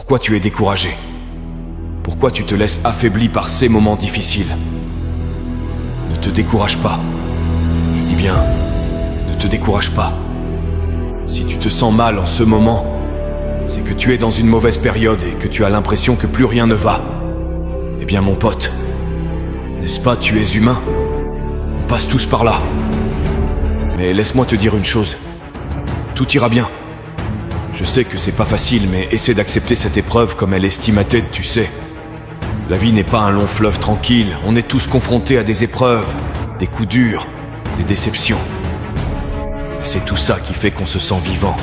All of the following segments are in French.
Pourquoi tu es découragé? Pourquoi tu te laisses affaibli par ces moments difficiles? Ne te décourage pas. Je dis bien, ne te décourage pas. Si tu te sens mal en ce moment, c'est que tu es dans une mauvaise période et que tu as l'impression que plus rien ne va. Eh bien mon pote, n'est-ce pas, tu es humain? On passe tous par là. Mais laisse-moi te dire une chose. Tout ira bien. Je sais que c'est pas facile, mais essaie d'accepter cette épreuve comme elle est stimatée, tu sais. La vie n'est pas un long fleuve tranquille, on est tous confrontés à des épreuves, des coups durs, des déceptions. Et c'est tout ça qui fait qu'on se sent vivant.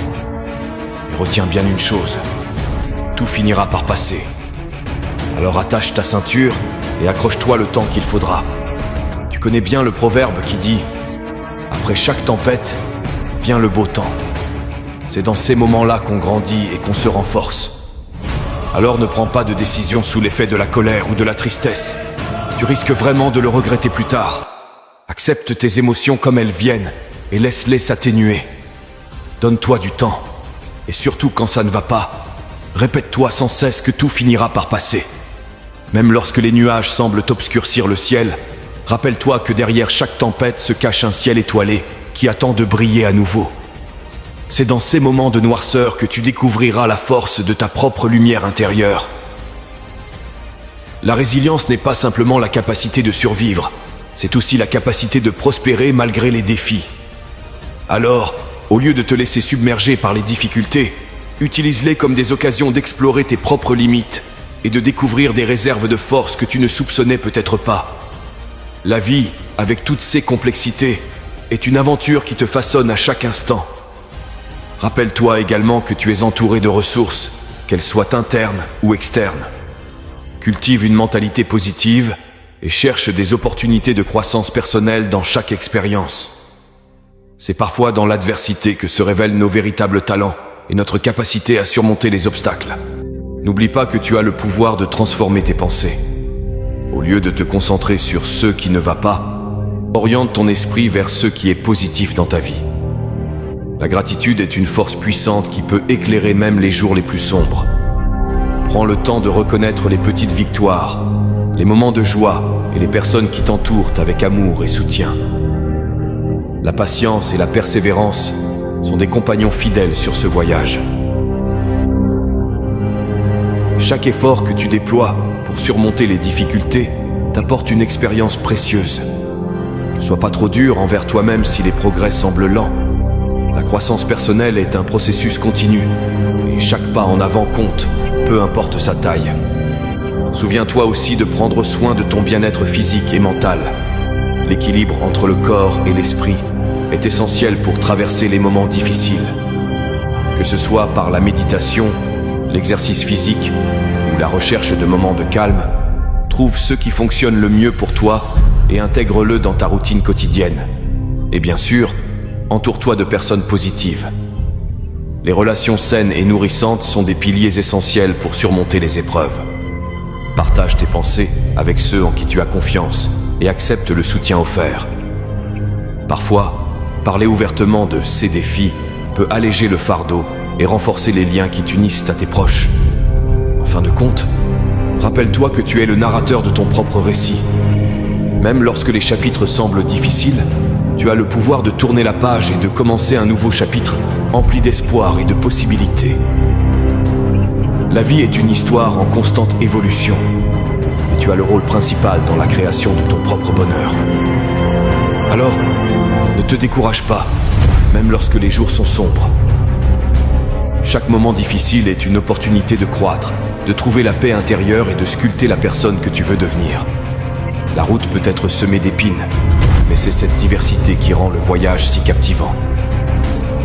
Et retiens bien une chose, tout finira par passer. Alors attache ta ceinture et accroche-toi le temps qu'il faudra. Tu connais bien le proverbe qui dit « Après chaque tempête, vient le beau temps ». C'est dans ces moments-là qu'on grandit et qu'on se renforce. Alors ne prends pas de décision sous l'effet de la colère ou de la tristesse. Tu risques vraiment de le regretter plus tard. Accepte tes émotions comme elles viennent et laisse-les s'atténuer. Donne-toi du temps. Et surtout quand ça ne va pas, répète-toi sans cesse que tout finira par passer. Même lorsque les nuages semblent obscurcir le ciel, rappelle-toi que derrière chaque tempête se cache un ciel étoilé qui attend de briller à nouveau. C'est dans ces moments de noirceur que tu découvriras la force de ta propre lumière intérieure. La résilience n'est pas simplement la capacité de survivre, c'est aussi la capacité de prospérer malgré les défis. Alors, au lieu de te laisser submerger par les difficultés, utilise-les comme des occasions d'explorer tes propres limites et de découvrir des réserves de force que tu ne soupçonnais peut-être pas. La vie, avec toutes ses complexités, est une aventure qui te façonne à chaque instant. Rappelle-toi également que tu es entouré de ressources, qu'elles soient internes ou externes. Cultive une mentalité positive et cherche des opportunités de croissance personnelle dans chaque expérience. C'est parfois dans l'adversité que se révèlent nos véritables talents et notre capacité à surmonter les obstacles. N'oublie pas que tu as le pouvoir de transformer tes pensées. Au lieu de te concentrer sur ce qui ne va pas, oriente ton esprit vers ce qui est positif dans ta vie. La gratitude est une force puissante qui peut éclairer même les jours les plus sombres. Prends le temps de reconnaître les petites victoires, les moments de joie et les personnes qui t'entourent avec amour et soutien. La patience et la persévérance sont des compagnons fidèles sur ce voyage. Chaque effort que tu déploies pour surmonter les difficultés t'apporte une expérience précieuse. Ne sois pas trop dur envers toi-même si les progrès semblent lents. La croissance personnelle est un processus continu, et chaque pas en avant compte, peu importe sa taille. Souviens-toi aussi de prendre soin de ton bien-être physique et mental. L'équilibre entre le corps et l'esprit est essentiel pour traverser les moments difficiles. Que ce soit par la méditation, l'exercice physique ou la recherche de moments de calme, trouve ce qui fonctionne le mieux pour toi et intègre-le dans ta routine quotidienne. Et bien sûr, entoure-toi de personnes positives. Les relations saines et nourrissantes sont des piliers essentiels pour surmonter les épreuves. Partage tes pensées avec ceux en qui tu as confiance et accepte le soutien offert. Parfois, parler ouvertement de ces défis peut alléger le fardeau et renforcer les liens qui t'unissent à tes proches. En fin de compte, rappelle-toi que tu es le narrateur de ton propre récit. Même lorsque les chapitres semblent difficiles, tu as le pouvoir de tourner la page et de commencer un nouveau chapitre empli d'espoir et de possibilités. La vie est une histoire en constante évolution, et tu as le rôle principal dans la création de ton propre bonheur. Alors, ne te décourage pas, même lorsque les jours sont sombres. Chaque moment difficile est une opportunité de croître, de trouver la paix intérieure et de sculpter la personne que tu veux devenir. La route peut être semée d'épines, mais c'est cette diversité qui rend le voyage si captivant.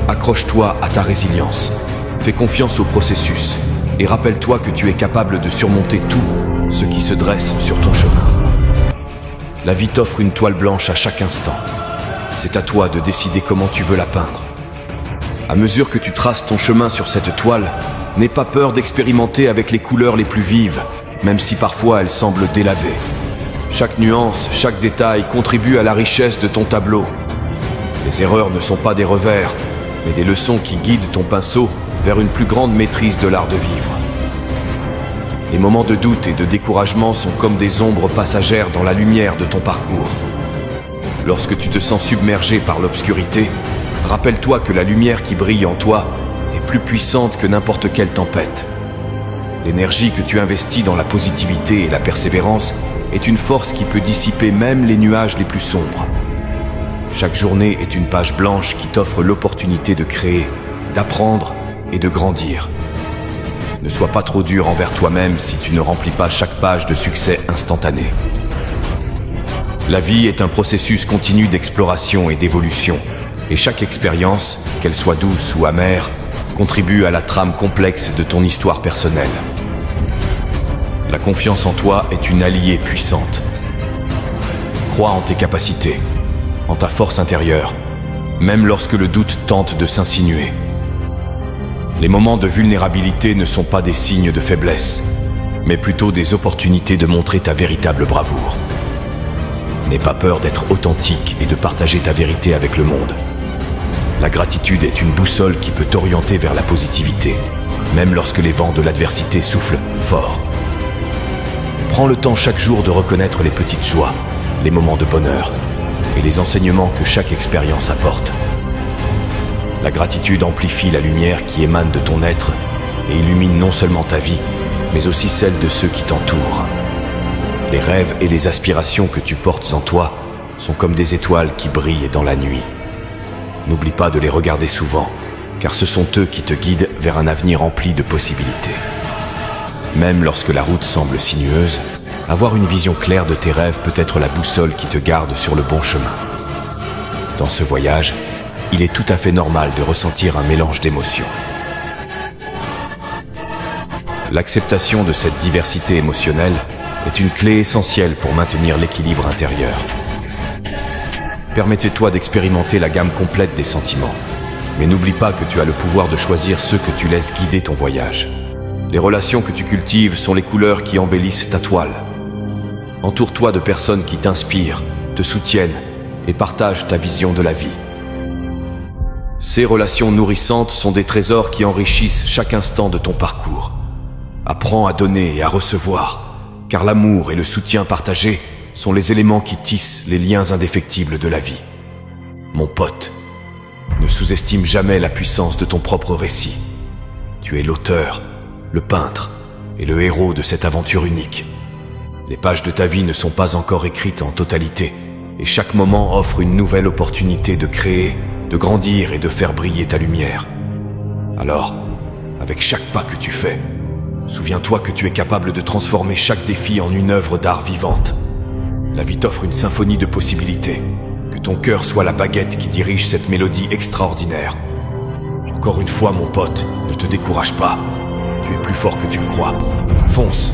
Accroche-toi à ta résilience, fais confiance au processus et rappelle-toi que tu es capable de surmonter tout ce qui se dresse sur ton chemin. La vie t'offre une toile blanche à chaque instant. C'est à toi de décider comment tu veux la peindre. À mesure que tu traces ton chemin sur cette toile, n'aie pas peur d'expérimenter avec les couleurs les plus vives, même si parfois elles semblent délavées. Chaque nuance, chaque détail contribue à la richesse de ton tableau. Les erreurs ne sont pas des revers, mais des leçons qui guident ton pinceau vers une plus grande maîtrise de l'art de vivre. Les moments de doute et de découragement sont comme des ombres passagères dans la lumière de ton parcours. Lorsque tu te sens submergé par l'obscurité, rappelle-toi que la lumière qui brille en toi est plus puissante que n'importe quelle tempête. L'énergie que tu investis dans la positivité et la persévérance est une force qui peut dissiper même les nuages les plus sombres. Chaque journée est une page blanche qui t'offre l'opportunité de créer, d'apprendre et de grandir. Ne sois pas trop dur envers toi-même si tu ne remplis pas chaque page de succès instantané. La vie est un processus continu d'exploration et d'évolution, et chaque expérience, qu'elle soit douce ou amère, contribue à la trame complexe de ton histoire personnelle. La confiance en toi est une alliée puissante. Crois en tes capacités, en ta force intérieure, même lorsque le doute tente de s'insinuer. Les moments de vulnérabilité ne sont pas des signes de faiblesse, mais plutôt des opportunités de montrer ta véritable bravoure. N'aie pas peur d'être authentique et de partager ta vérité avec le monde. La gratitude est une boussole qui peut t'orienter vers la positivité, même lorsque les vents de l'adversité soufflent fort. Prends le temps chaque jour de reconnaître les petites joies, les moments de bonheur et les enseignements que chaque expérience apporte. La gratitude amplifie la lumière qui émane de ton être et illumine non seulement ta vie, mais aussi celle de ceux qui t'entourent. Les rêves et les aspirations que tu portes en toi sont comme des étoiles qui brillent dans la nuit. N'oublie pas de les regarder souvent, car ce sont eux qui te guident vers un avenir rempli de possibilités. Même lorsque la route semble sinueuse, avoir une vision claire de tes rêves peut être la boussole qui te garde sur le bon chemin. Dans ce voyage, il est tout à fait normal de ressentir un mélange d'émotions. L'acceptation de cette diversité émotionnelle est une clé essentielle pour maintenir l'équilibre intérieur. Permettez-toi d'expérimenter la gamme complète des sentiments, mais n'oublie pas que tu as le pouvoir de choisir ceux que tu laisses guider ton voyage. Les relations que tu cultives sont les couleurs qui embellissent ta toile. Entoure-toi de personnes qui t'inspirent, te soutiennent et partagent ta vision de la vie. Ces relations nourrissantes sont des trésors qui enrichissent chaque instant de ton parcours. Apprends à donner et à recevoir, car l'amour et le soutien partagé sont les éléments qui tissent les liens indéfectibles de la vie. Mon pote, ne sous-estime jamais la puissance de ton propre récit. Tu es l'auteur, le peintre et le héros de cette aventure unique. Les pages de ta vie ne sont pas encore écrites en totalité, et chaque moment offre une nouvelle opportunité de créer, de grandir et de faire briller ta lumière. Alors, avec chaque pas que tu fais, souviens-toi que tu es capable de transformer chaque défi en une œuvre d'art vivante. La vie t'offre une symphonie de possibilités. Que ton cœur soit la baguette qui dirige cette mélodie extraordinaire. Encore une fois, mon pote, ne te décourage pas. Tu es plus fort que tu le crois. Fonce!